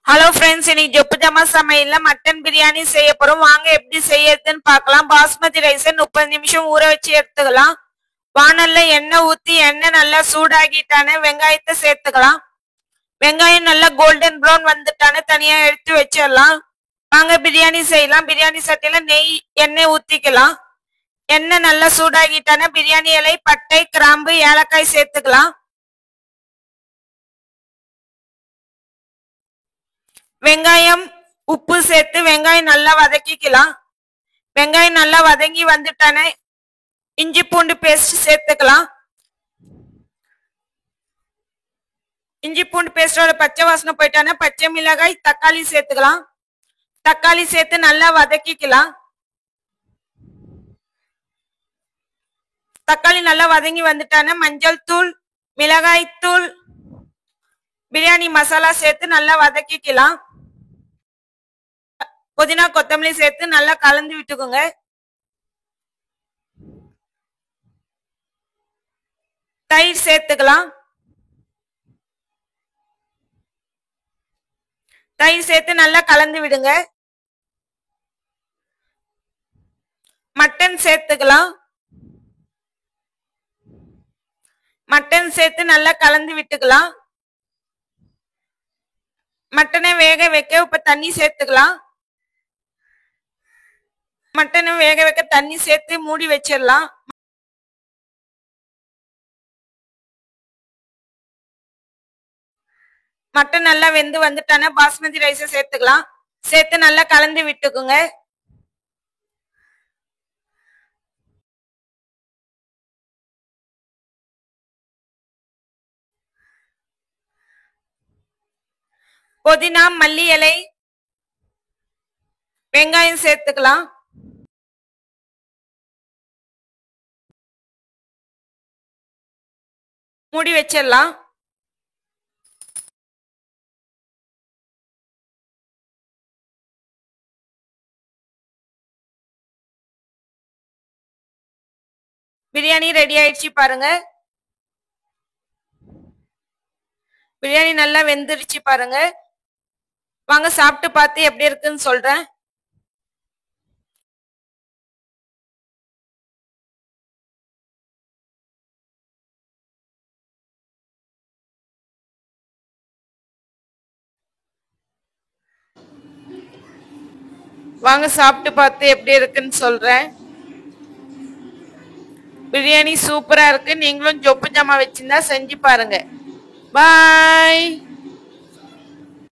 Hello friends, இன்னைக்கு ஜொப்பு ஜமா சமையல்ல mutton biryani செய்ய போறோம். வாங்க எப்படி செய்யறதுன்னு பார்க்கலாம். பாஸ்மதி ரைஸை 30 நிமிஷம் ஊற வச்சு எடுத்துக்கலாம். வானல்ல எண்ணெய் ஊத்தி எண்ணெய் நல்லா சூடாகிட்டானே வெங்காயத்தை சேர்த்துக்கலாம். வெங்காயம் நல்லா கோல்டன் ப்ரௌன் வந்துட்டானே தனியா எடுத்து வச்சிடலாம். வாங்க பிரியாணி செய்யலாம். பிரியாணி சட்டியில எண்ணெய் ஊத்திக்கலாம். எண்ணெய் நல்லா சூடாகிட்டானே பிரியாணி இலை, பட்டை, கிராம்பு, ஏலக்காய் சேர்த்துக்கலாம். வெங்காயம் உப்பு சேர்த்து வெங்காயம் நல்லா வதக்கிக்கலாம். வெங்காயம் நல்லா வதங்கி வந்துட்டானே இஞ்சி பூண்டு பேஸ்ட் சேர்த்துக்கலாம். இஞ்சி பூண்டு பேஸ்டோட பச்சை வாசனை போயிட்டானே பச்சை மிளகாய், தக்காளி சேர்த்துக்கலாம். தக்காளி சேர்த்து நல்லா வதக்கிக்கலாம். தக்காளி நல்லா வதங்கி வந்துட்டானே மஞ்சள் தூள், மிளகாய் தூள், பிரியாணி மசாலா சேர்த்து நல்லா வதக்கிக்கலாம். புதினா கொத்தமல்லி சேர்த்து நல்லா கலந்து விட்டுக்கோங்க. தயிர் சேர்த்துக்கலாம். தயிர் சேர்த்து நல்லா கலந்து விடுங்க. மட்டன் சேர்த்துக்கலாம். மட்டன் சேர்த்து நல்லா கலந்து விட்டுக்கலாம். மட்டனை வேக வைக்க இப்ப தண்ணி சேர்த்துக்கலாம். மட்டனை வேக வைக்க தண்ணி சேர்த்து மூடி வச்சிடலாம். மட்டன் நல்லா வெந்து வந்துட்டான பாஸ்மதி ரைஸை சேர்த்துக்கலாம். சேர்த்து நல்லா கலந்து விட்டுக்குங்க. புதினா, மல்லி இலை, வெங்காயம் சேர்த்துக்கலாம். மூடி வச்சிடலாம். பிரியாணி ரெடி ஆயிடுச்சு பாருங்க. பிரியாணி நல்லா வெந்துருச்சு பாருங்க. வாங்க சாப்பிட்டு பார்த்து எப்படி இருக்குன்னு சொல்றேன். வாங்க சாப்பிட்டு பார்த்து எப்படி இருக்குன்னு சொல்றேன். பிரியாணி சூப்பரா இருக்கு. நீங்களும் ஜொப்பு ஜமா வச்சிருந்தா செஞ்சு பாருங்க. பாய்.